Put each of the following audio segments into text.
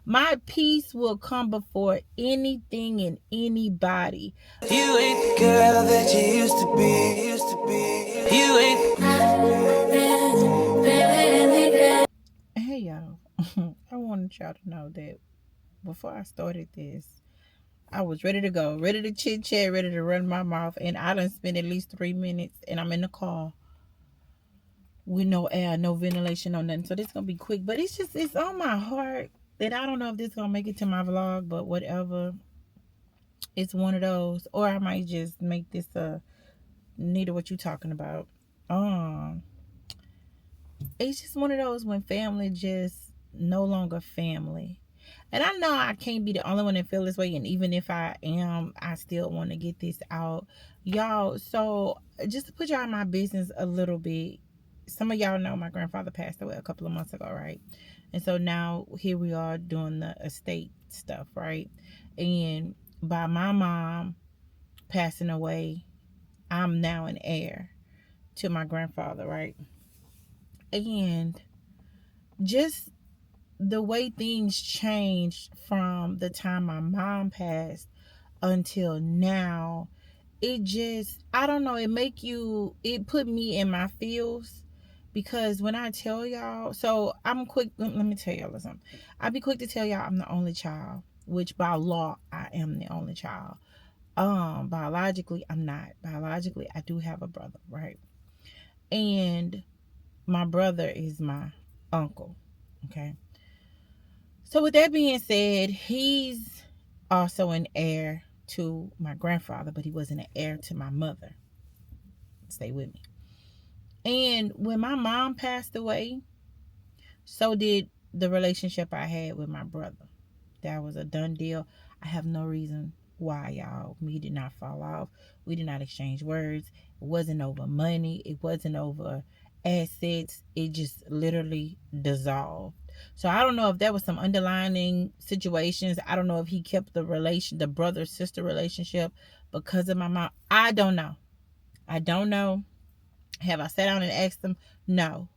My peace will come before anything and anybody. You ain't the girl that you used to be. You ain't. Hey y'all, I wanted y'all to know that before I started this, I was ready to go, ready to chit chat, ready to run my mouth, and I done spent at least 3 minutes, and I'm in the car with no air, no ventilation, no nothing. So this gonna be quick, but it's on my heart that I don't know if this gonna make it to my vlog, but whatever. It's one of those, or I might just make this Nita, what you talking about? Um, it's just one of those when family just no longer family. And I know I can't be the only one that feel this way. And even if I am, I still want to get this out. Y'all, so just to put y'all in my business a little bit, some of y'all know my grandfather passed away a couple of months ago, right? And so now here we are doing the estate stuff, right? And by my mom passing away, I'm now an heir to my grandfather, right? And just the way things changed from the time my mom passed until now, it just, I don't know, it put me in my feels. Because when I tell y'all, so I'm quick, let me tell y'all something. I'll be quick to tell y'all I'm the only child, which by law I am the only child. Biologically I'm not. Biologically I do have a brother, right? And my brother is my uncle. Okay. So with that being said, he's also an heir to my grandfather, but he wasn't an heir to my mother. Stay with me. And when my mom passed away, so did the relationship I had with my brother. That was a done deal. I have no reason why, y'all. We did not fall off. We did not exchange words. It wasn't over money. It wasn't over assets. It just literally dissolved. So I don't know if there was some underlying situations. I don't know if he kept the brother sister relationship because of my mom. I don't know. I don't know. Have I sat down and asked him? No.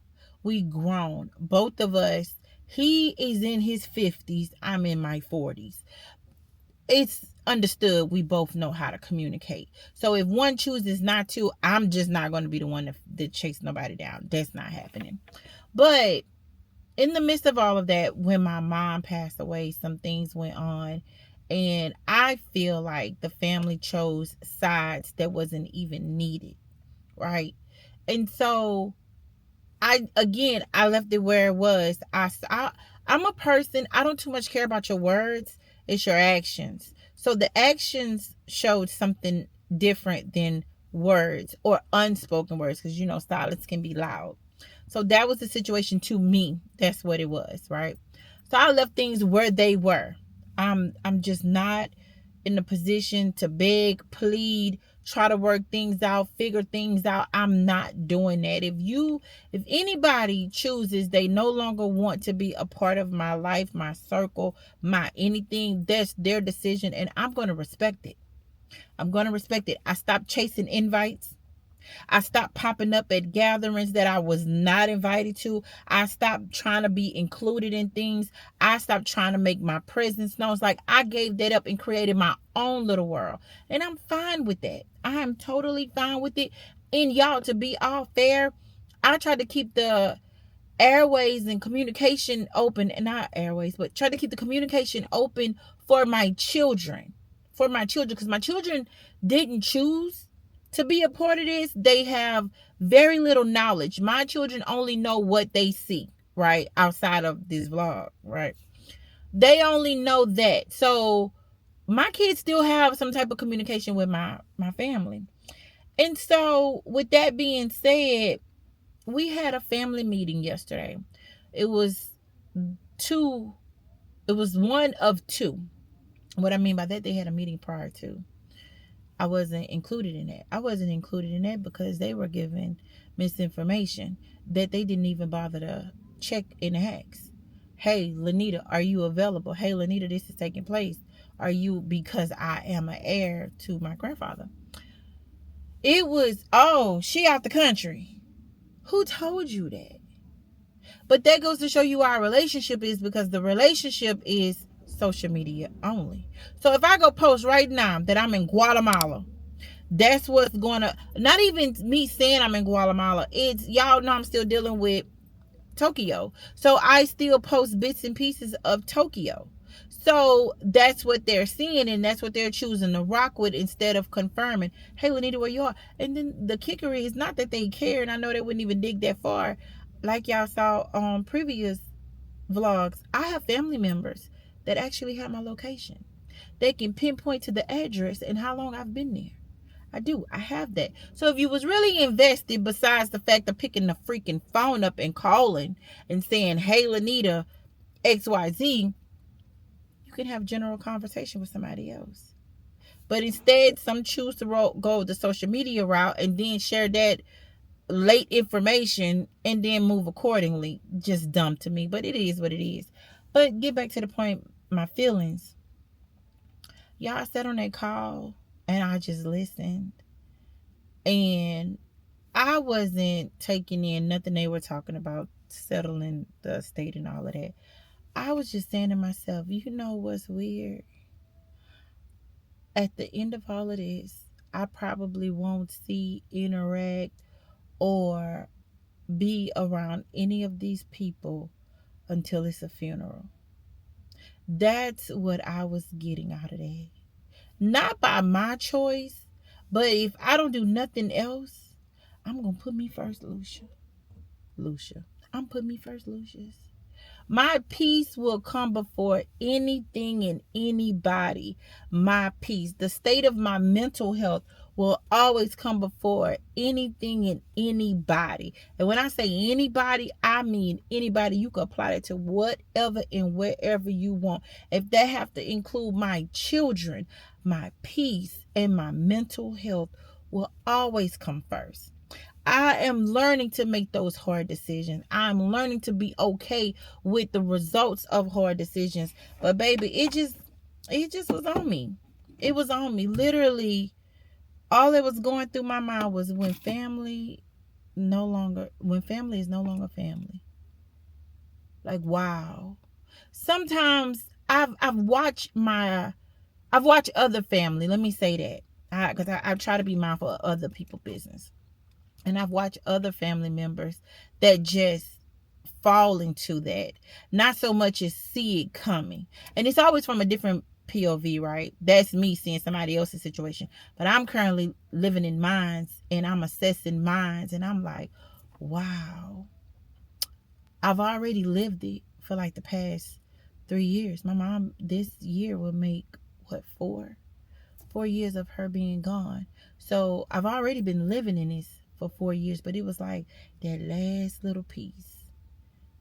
We grown. Both of us. He is in his 50s. I'm in my 40s. It's understood we both know how to communicate. So if one chooses not to, I'm just not going to be the one that chase nobody down. That's not happening. But in the midst of all of that, when my mom passed away, some things went on. And I feel like the family chose sides that wasn't even needed. Right. And so I left it where it was. I'm a person, I don't too much care about your words. It's your actions. So the actions showed something different than words or unspoken words, because silence can be loud. So that was the situation to me. That's what it was, right? So I left things where they were. I'm just not in the position to beg, plead, try to work things out, figure things out. I'm not doing that. If anybody chooses they no longer want to be a part of my life, my circle, my anything, that's their decision, and I'm going to respect it. I'm going to respect it. I stopped chasing invites. I stopped popping up at gatherings that I was not invited to. I stopped trying to be included in things. I stopped trying to make my presence known. It's like I gave that up and created my own little world. And I'm fine with that. I am totally fine with it. And y'all, to be all fair, I tried to keep the airways and communication open, and not airways, but try to keep the communication open for my children. Because my children didn't choose to be a part of this. They have very little knowledge. My children only know what they see, right? Outside of this vlog, right? They only know that. So my kids still have some type of communication with my family. And so with that being said, we had a family meeting yesterday. It was two, it was one of two. What I mean by that, they had a meeting prior to. I wasn't included in that. I wasn't included in that because they were given misinformation that they didn't even bother to check and ask. Hey, Lanita, are you available? Hey, Lanita, this is taking place. Are you, because I am an heir to my grandfather. It was, oh, she out the country. Who told you that? But that goes to show you our relationship is, because the relationship is social media only. So if I go post right now that I'm in Guatemala, that's what's going to, not even me saying I'm in Guatemala. It's, y'all know I'm still dealing with Tokyo. So I still post bits and pieces of Tokyo. So that's what they're seeing, and that's what they're choosing to rock with instead of confirming, hey, Nita, where you are? And then the kicker is not that they care, and I know they wouldn't even dig that far. Like y'all saw on previous vlogs, I have family members that actually have my location. They can pinpoint to the address and how long I've been there. I do. I have that. So if you was really invested, besides the fact of picking the freaking phone up and calling and saying, hey, Lanita, XYZ, you can have general conversation with somebody else. But instead, some choose to go the social media route and then share that late information and then move accordingly. Just dumb to me, but it is what it is. But get back to the point, my feelings. Y'all sat on that call and I just listened. And I wasn't taking in nothing they were talking about, settling the state and all of that. I was just saying to myself, you know what's weird? At the end of all of this, I probably won't see, interact, or be around any of these people until it's a funeral. That's what I was getting out of that. Not by my choice, but if I don't do nothing else, I'm going to put me first, Lucia. I'm putting me first, Lucius. My peace will come before anything and anybody. My peace, the state of my mental health, will always come before anything and anybody. And when I say anybody, I mean anybody. You can apply it to whatever and wherever you want. If that have to include my children, my peace and my mental health will always come first. I am learning to make those hard decisions. I'm learning to be okay with the results of hard decisions. But baby, it just was on me. It was on me. Literally, all that was going through my mind was when family is no longer family. Like, wow. Sometimes I've watched other family. Let me say that. Because I try to be mindful of other people's business. And I've watched other family members that just fall into that. Not so much as see it coming. And it's always from a different POV, right? That's me seeing somebody else's situation. But I'm currently living in mines and I'm assessing mines. And I'm like, wow. I've already lived it for like the past 3 years. My mom this year will make, what, 4 years of her being gone. So I've already been living in this for 4 years, but it was like that last little piece,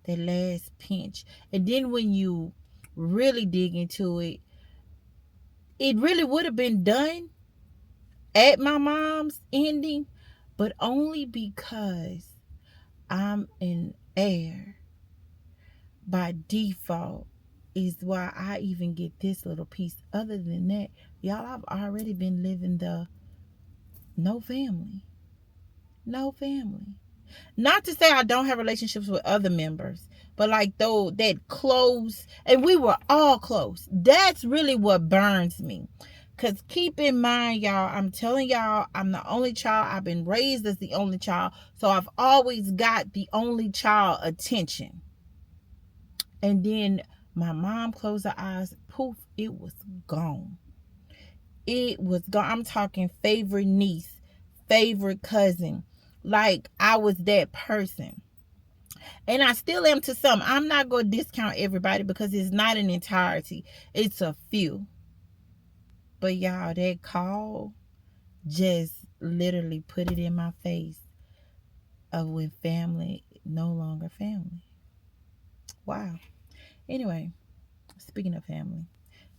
that last pinch. And then when you really dig into it, it really would have been done at my mom's ending, but only because I'm an heir by default is why I even get this little piece. Other than that, y'all, I've already been living the no family. No family. Not to say I don't have relationships with other members, but like though that close, and we were all close. That's really what burns me. Because keep in mind, y'all, I'm telling y'all, I'm the only child. I've been raised as the only child. So I've always got the only child attention. And then my mom closed her eyes. Poof, it was gone. It was gone. I'm talking favorite niece, favorite cousin. Like I was that person. And I still am to some. I'm not going to discount everybody because it's not an entirety. It's a few. But y'all, that call just literally put it in my face of when family no longer family. Wow. Anyway, speaking of family,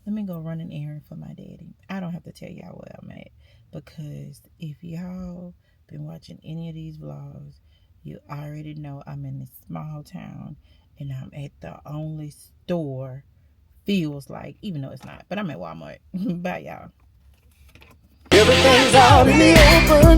let me go run an errand for my daddy. I don't have to tell y'all where I'm at, because if y'all been watching any of these vlogs, you already know I'm in this small town and I'm at the only store, feels like, even though it's not, but I'm at Walmart. Bye, y'all. Everything's out in the open.